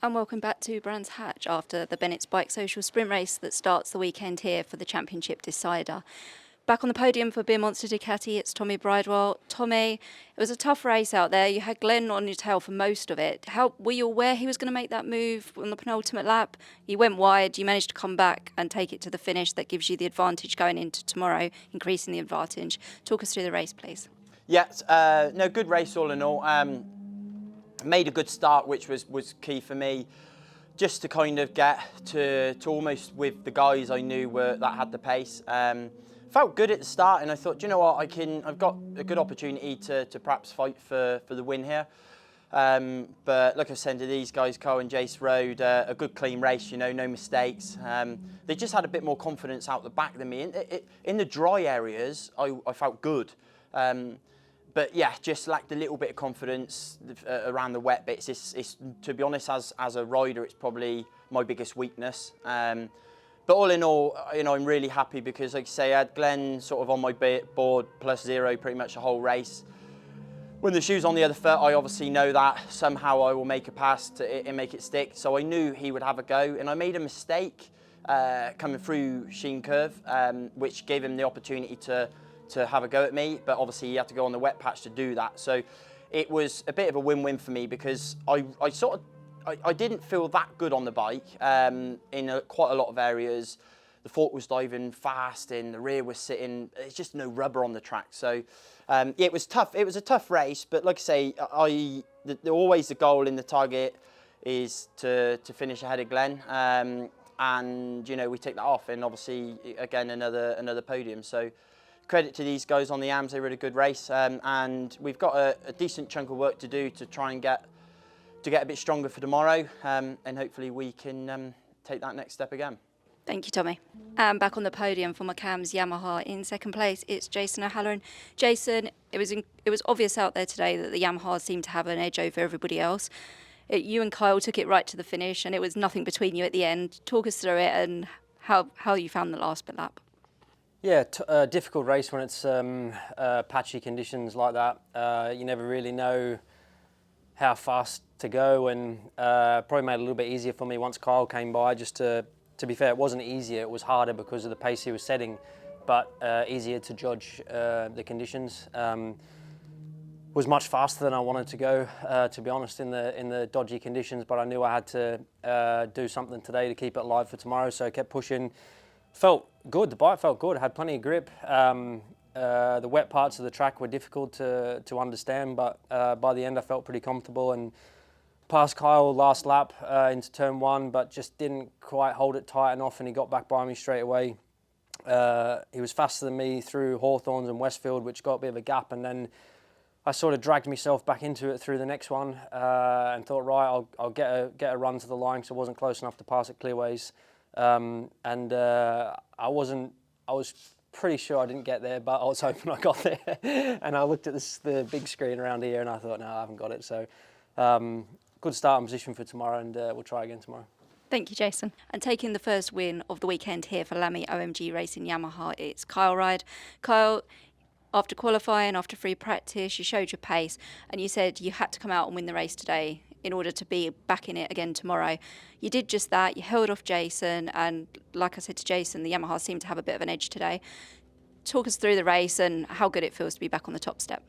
And welcome back to Brands Hatch after the Bennetts BikeSocial Sprint Race that starts the weekend here for the Championship Decider. Back on the podium for Beer Monster Ducati, it's Tommy Bridewell. Tommy, it was a tough race out there. You had Glenn on your tail for most of it. How were you aware he was going to make that move on the penultimate lap? You went wide, you managed to come back and take it to the finish. That gives you the advantage going into tomorrow, increasing the advantage. Talk us through the race, please. Yes, no, good race all in all. Made a good start, which was key for me, just to kind of get to almost with the guys I knew that had the pace. Felt good at the start, and I thought, you know what, I've got a good opportunity to perhaps fight for the win here. But like I said to these guys, Carl and Jace rode a good clean race, you know, no mistakes. They just had a bit more confidence out the back than me. In the dry areas, I felt good. But yeah, just lacked a little bit of confidence around the wet bits. It's to be honest, as a rider, it's probably my biggest weakness. But all in all, you know, I'm really happy because, like I say, I had Glenn sort of on my board +0 pretty much the whole race. When the shoe's on the other foot, I obviously know that somehow I will make a pass and make it stick. So I knew he would have a go, and I made a mistake coming through Sheen Curve, which gave him the opportunity to have a go at me, but obviously he had to go on the wet patch to do that. So it was a bit of a win-win for me because I didn't feel that good on the bike in quite a lot of areas. The fork was diving fast and the rear was sitting, it's just no rubber on the track. So yeah, it was tough. It was a tough race, but like I say, always the goal in the target is to finish ahead of Glenn. And you know, we take that off, and obviously again another podium. So credit to these guys on the AMS, they rode a good race, and we've got a decent chunk of work to do to try and get a bit stronger for tomorrow, and hopefully we can take that next step again. Thank you, Tommy. And back on the podium for McCam's Yamaha in second place, it's Jason O'Halloran. Jason, it was obvious out there today that the Yamaha seemed to have an edge over everybody else. You and Kyle took it right to the finish, and it was nothing between you at the end. Talk us through it and how you found the last pit lap. Yeah, difficult race when it's patchy conditions like that. You never really know how fast to go, and probably made it a little bit easier for me once Kyle came by. Just to be fair, it wasn't easier, it was harder because of the pace he was setting, but easier to judge the conditions. Was much faster than I wanted to go, to be honest, in the dodgy conditions, but I knew I had to do something today to keep it alive for tomorrow, so I kept pushing. Felt good, the bike felt good, had plenty of grip. The wet parts of the track were difficult to understand, but by the end I felt pretty comfortable and passed Kyle last lap into turn 1, but just didn't quite hold it tight enough, and he got back by me straight away. He was faster than me through Hawthorns and Westfield, which got a bit of a gap, and then I sort of dragged myself back into it through the next one and thought, right, I'll get a run to the line because I wasn't close enough to pass at Clearways. I was pretty sure I didn't get there, but I was hoping I got there. And I looked at the big screen around here and I thought, no, I haven't got it. So good starting position for tomorrow, and we'll try again tomorrow. Thank you, Jason. And taking the first win of the weekend here for Lamy OMG Racing Yamaha, it's Kyle Ride. Kyle, after qualifying, after free practice, you showed your pace and you said you had to come out and win the race today in order to be back in it again tomorrow. You did just that. You held off Jason, and like I said to Jason, the Yamaha seemed to have a bit of an edge today. Talk us through the race and how good it feels to be back on the top step.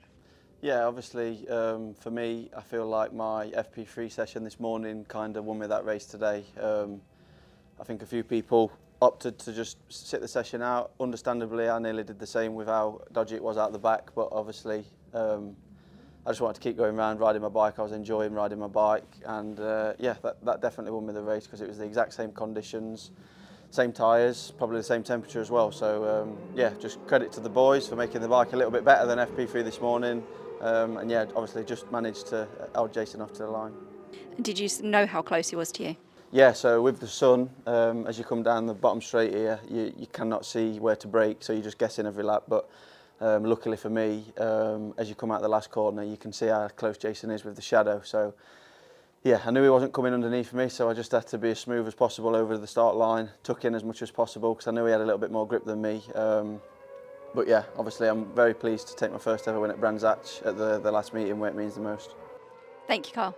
Yeah, obviously for me, I feel like my FP3 session this morning kind of won me that race today. I think a few people opted to just sit the session out. Understandably, I nearly did the same with how dodgy it was out the back, but obviously I just wanted to keep going around riding my bike. I was enjoying riding my bike, and yeah, that definitely won me the race because it was the exact same conditions, same tyres, probably the same temperature as well. So yeah, just credit to the boys for making the bike a little bit better than FP3 this morning. And yeah, obviously just managed to hold Jason off to the line. Did you know how close he was to you? Yeah, so with the sun, as you come down the bottom straight here, you cannot see where to brake, so you're just guessing every lap. But luckily for me, as you come out the last corner, you can see how close Jason is with the shadow. So yeah, I knew he wasn't coming underneath me, so I just had to be as smooth as possible over the start line, tuck in as much as possible because I knew he had a little bit more grip than me. But yeah, obviously I'm very pleased to take my first ever win at Brands Hatch at the last meeting where it means the most. Thank you, Carl.